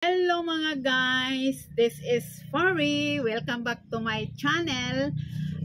Hello mga guys, this is Fari. Welcome back to my channel.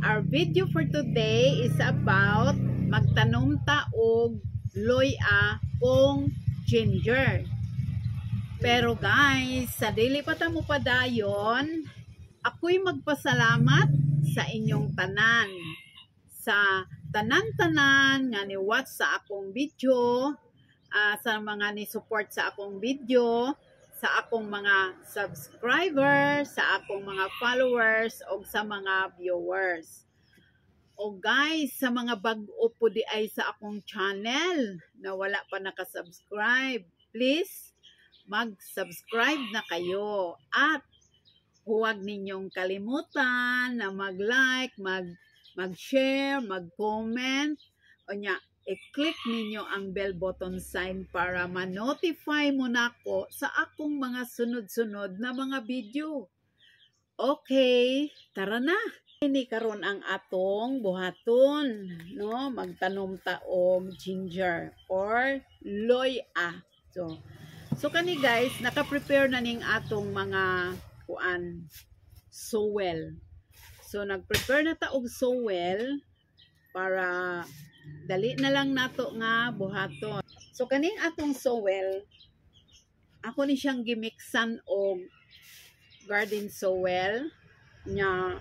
Our video for today is about magtanom ta og loya kung ginger. Pero guys, sa dili pa ta mo padayon, ako'y magpasalamat sa inyong tanan. Sa tanan-tanan nga ni watch sa akong video, sa mga ni support sa akong video, sa akong mga subscribers, sa akong mga followers, o sa mga viewers. O guys, sa mga bag-o po di ay sa akong channel na wala pa nakasubscribe, please mag-subscribe na kayo. At huwag ninyong kalimutan na mag-like, mag-share, mag-comment, o nya, i-click ninyo ang bell button sign para ma-notify mo na ako sa akong mga sunod-sunod na mga video. Okay, tara na. Ini karon ang atong buhaton, no? Magtanom ta og ginger or loya. So kani guys, naka-prepare na ning atong mga kuan sowel. So nag-prepare na ta og sowel para dali na lang nato nga buhaton. So kaning atong sowel, ako ni siyang gimiksan og garden sowel nya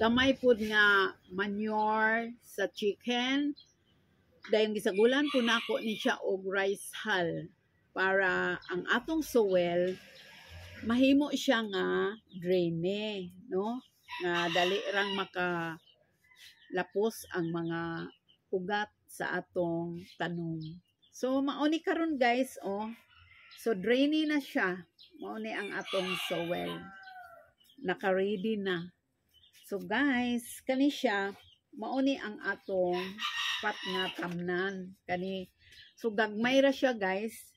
gamay pud nga manure sa chicken. Dayon gisagulan po nako ni siya og rice hull para ang atong sowel mahimo siya nga drainy, no? Nga dali rang maka lapos ang mga ugat sa atong tanom. So mauni karon guys, oh. So drainy na siya. Mauni ang atong sowel. Naka-ready na. So guys, kani siya mauni ang atong pat nga tamnan. Kani so gagmay ra siya guys.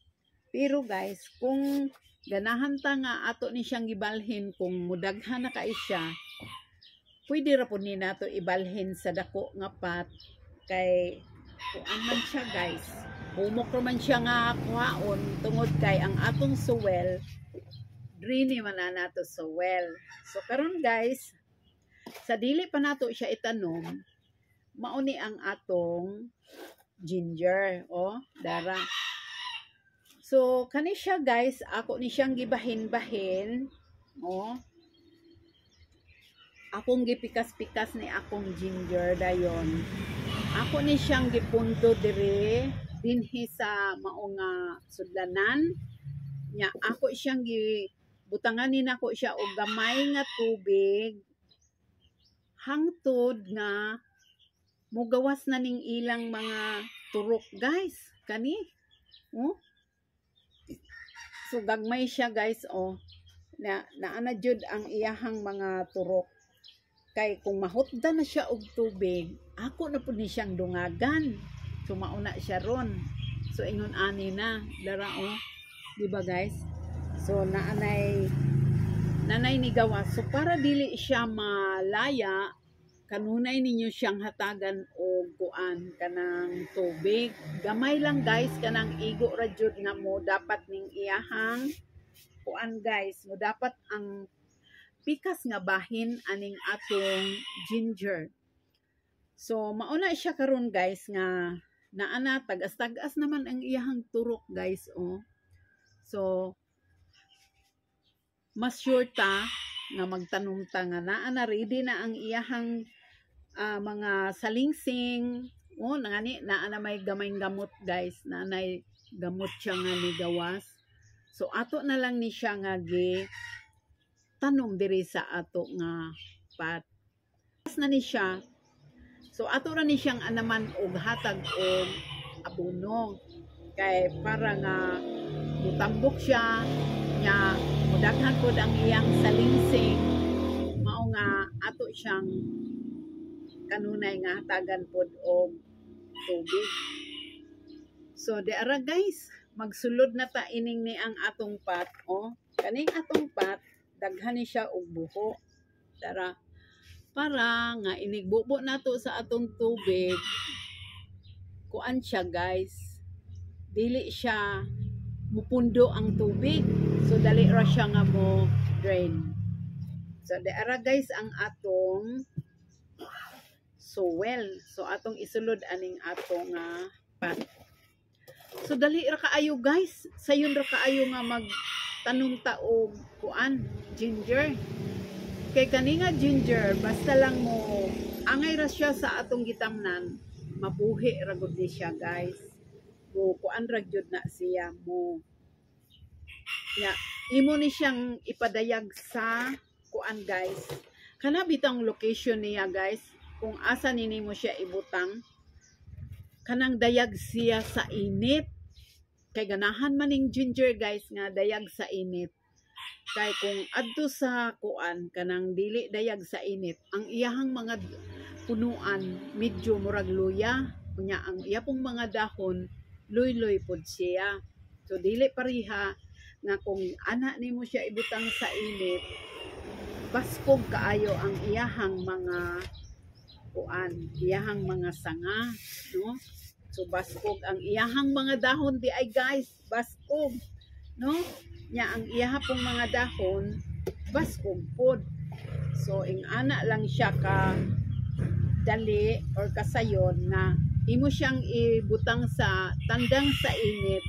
Pero guys, kung ganahan ta nga ato ni siyang gibalhin, kung mudaghan na kay siya, pwede ra po ni nato ibalhin sa dako nga pat kay kuan man siya guys. Humok man siya nga kuhaon tungod kay ang atong sowel drainy man na nato sowel. So karon guys, sa dili pa nato siya itanom, mauni ang atong ginger, oh, dara. So kani siya guys, ako ni siyang gibahin-bahin, oh. Akong gipikas-pikas ni akong ginger dayon. Ako ni siyang gipundo dire dinhi sa mao nga sudlanan. Nya ako siyang gibutangan ni nako siya og gamay nga tubig hangtod nga mugawas na ning ilang mga turok guys. Kani, oh. So gagmay siya guys, oh. Naana jud ang iyahang mga turok. Kay kung mahutda na siya og tubig, ako na po ni siyang dungagan. So mauna siya ron. So ingon ani na, dara, oh. Diba guys? So nanay ni gawas. So para dili siya malaya, kanunay ninyo siyang hatagan og kuan kanang tubig. Gamay lang guys, kanang igo ra jud nga mo dapat ning iyahang kuan guys. Mo dapat ang pikas nga bahin aning atong ginger. So mauna siya karon guys nga naana tagas-tagas naman ang iyahang turok guys, oh. So mas sure ta nga magtanom ta nga naana ready na ang iyahang mga salingsing, oh, nangani naana may gamayng gamot guys, naanay gamot siya nga ni gawas. So ato na lang ni siya nga tanom diri sa ato nga pat. Na ni siya. So ato ra ni siyang anaman og hatag og abono kay para nga mutambok siya nya mudaghan pod ang iyang salingsing, mao nga ato siyang kanunay nga hatagan pod og tubig. So di ara guys, magsulod na ta ining ni ang atong pat, oh. Kaning atong pat daghan ni siya og buho. Tara, para nga inigbubo nato sa atong tubig, kuan siya guys, dili siya mupundo ang tubig. So dali ra siya nga mo drain. So ara guys ang atong soil. So atong isulod aning atong pan. So dali ra kaayo guys. Sayon ra kaayo nga magtanom ta og kuan, ginger. Kay kani nga ginger basta lang mo angay ra siya sa atong gitamnan, mabuhi ra gud ni siya guys. Mo kuan ra gyud na siya mo. Ya, imo ni siyang ipadayag sa kuan guys. Kana bitang location niya guys, kung asa nini mo siya ibutang, kanang dayag siya sa init. Kay ganahan maning ginger guys nga dayag sa init. Kay kung adto sa kuan kanang dili dayag sa init, ang iyahang mga punuan medyo murag luya, kunya ang iya pong mga dahon luy-luy pod siya. So dili pariha nga kung ana nimo siya ibutang sa init, baskog kaayo ang iyahang mga kuan, iyahang mga sanga, no? So baskog ang iyahang mga dahon di ay guys, baskog, no? Nya ang iyaha pong mga dahon baskog pod. So ing ana lang siya ka dali or kasayon na imo siyang ibutang sa tandang sa init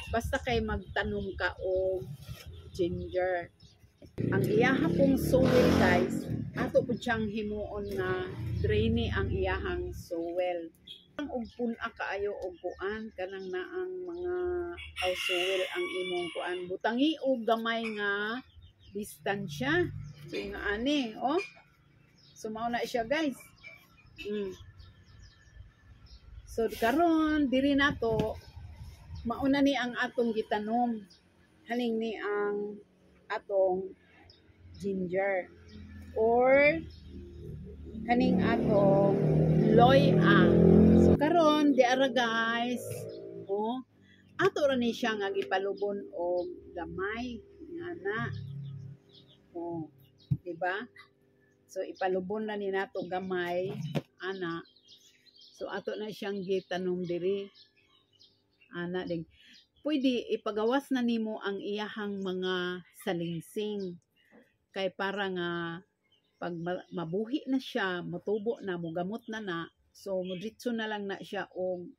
basta kay magtanom ka og ginger. Ang iyaha pong soil guys, ato po siyang himuon na drainy ang iyahang soil. Ang og puna kaayo og kuan kanang naang mga soil ang imong kuan, butangi og gamay nga distansya. So nga ani, oh. So mao na siya guys. So karon diri nato mauna ni ang atong gitanom. Haning ni ang atong ginger or kaning atong loya. So karon di ara guys, oh, ato ra ni siya nga gipalubon og gamay ngana. Oh, di ba? So ipalubon na ni nato gamay ana. So ato na siyang gitanom diri. Ana ding. Pwede ipagawas na nimo ang iyahang mga salingsing. Kay para nga pag mabuhi na siya, matubo na, mugamot na na, so mudritso na lang na siya og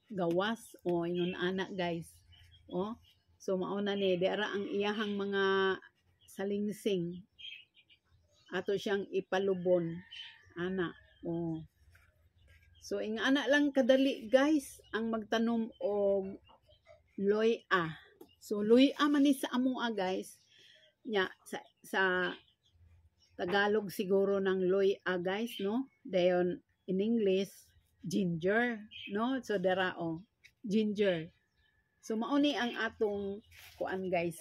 gawas o ingon ana guys. Oh. So mauna ni dira ang iyahang mga salingsing. Ato siyang ipalubon ana. Oh. So ing ana lang kadali guys ang magtanom og loya. So loya man ni sa amoa guys. Nya sa Tagalog siguro ng loya guys, no? Dayon in English ginger, no? So dara ginger. So mauni ang atong kuan guys.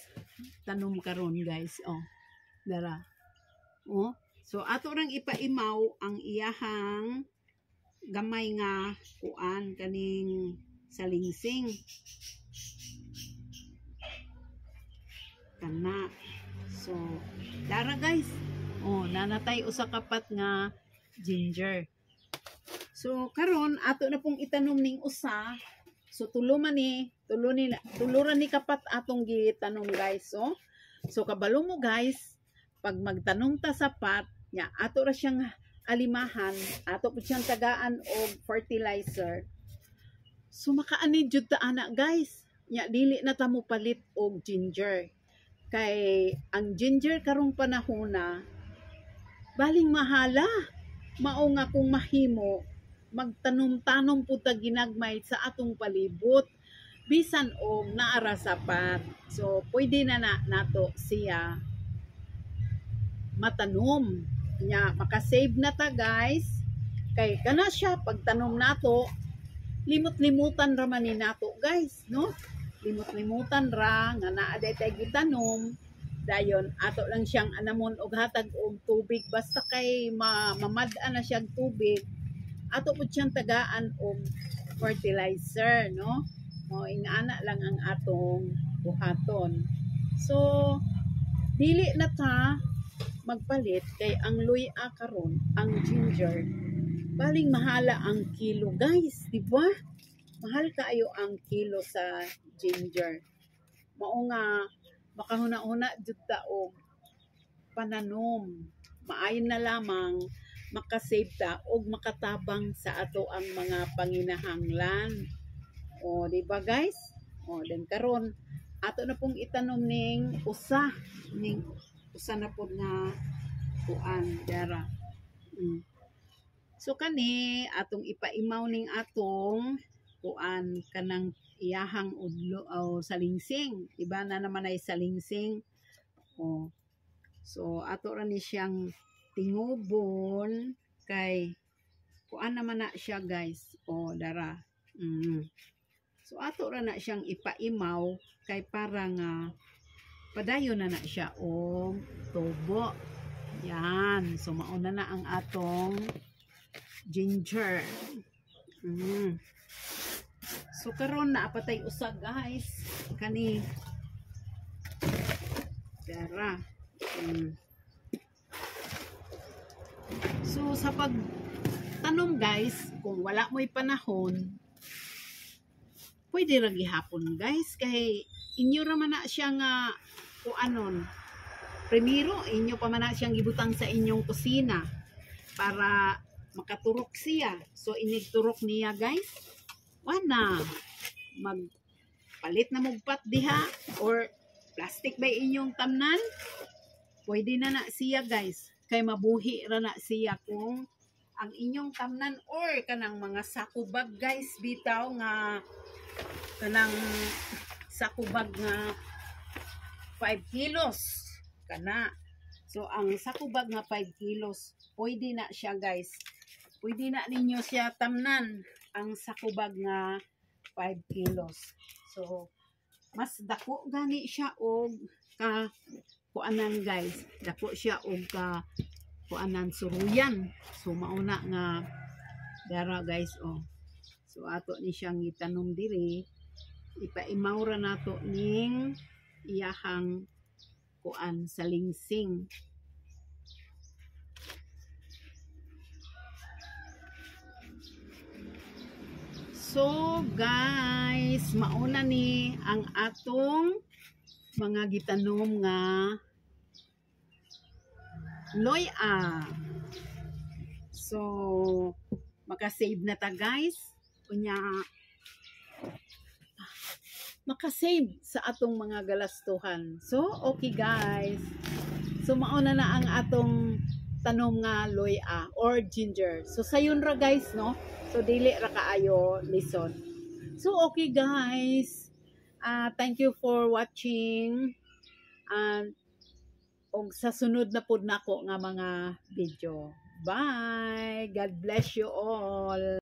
Tanom karon guys, oh. Dara. Oh. So ato rang ipaimaw ang iyahang gamay nga kuan kaning salingsing. Kana. So dara guys. Oh, nanatay usa ka pat nga ginger. So karon ato na pong itanom ning usa. So tulo ra ni kapat atong gitanom guys. So kabalo mo guys, pag magtanom ta sa pat, nya ato ra siyang alimahan, ato po siyang tagaan og fertilizer. So makaani jud ta ana guys. Nya dili na ta mo palit og ginger. Kay ang ginger karong panahona baling mahala. Mao nga kung mahimo magtanom-tanom pud ta ginagmay sa atong palibot bisan og naara sa pat. So pwede na nato siya matanom. Nya makasave na ta guys. Kay kana siya pagtanom nato, limot-limutan ra man ni nato guys, no? Limot-limutan ra nga naa tay gitanom. Dayon ato lang siyang anamon og hatag og tubig basta kay mamad-an na siyang tubig. Ato pud siyang tagaan og fertilizer, no? Mo ingana lang ang atong buhaton. So dili na ta magpalit kay ang loya karon, ang ginger, baling mahala ang kilo guys, di ba? Mahal kaayo ang kilo sa ginger. mao nga makahuna-huna jud ta og pananom. Maayon na lamang makasave ta og makatabang sa ato ang mga panginahanglan. O, di ba guys? O, then karon ato na pong itanom ning usa na pod nga kuan dara. So kani atong ipaimaw ning atong kuan kanang iyahang udlo o salingsing. Iba na naman ay salingsing. O, so ato ra ni siyang tingubon kay kuan naman na siya guys. O dara. So ato ra na siyang ipaimaw kay para nga padayon na siya o tubo. Yan. So mauna na ang atong ginger. So karon na apatay usa guys. Kani dara. So sa pagtanom guys, kung wala mo'y panahon, pwede ra gihapon guys kay inyo ra man na siya nga kuanon. Primero inyo pa man na siyang gibutang sa inyong kusina para makaturok siya. So inigturok niya guys, wana magpalit na mugpat diha or plastic ba inyong tamnan, pwede na siya guys kay mabuhi ra na siya kung ang inyong tamnan or kanang mga sakubag guys bitaw nga kanang sakubag nga 5 kilos kana. So ang sakubag nga 5 kilos pwede na siya guys, pwede na ninyo siya tamnan ang sakubag nga 5 kilos. So mas dako gani siya og ka kuanan guys, dako siya og ka kuanan suruyan. So mauna nga dara guys oh. So ato ni siyang itanom diri, ipaimaw ra nato ning iyahang kuan salingsing. So guys, mauna ni ang atong mga gitanom nga loya. So makasave na ta guys. Kunya makasave sa atong mga galastuhan. So okay guys. So mauna na ang atong tanom nga loya or ginger. So sayon ra guys no. So dili ra kaayo lison. So okay guys. Thank you for watching. And og sa sunod na pud nako nga mga video. Bye. God bless you all.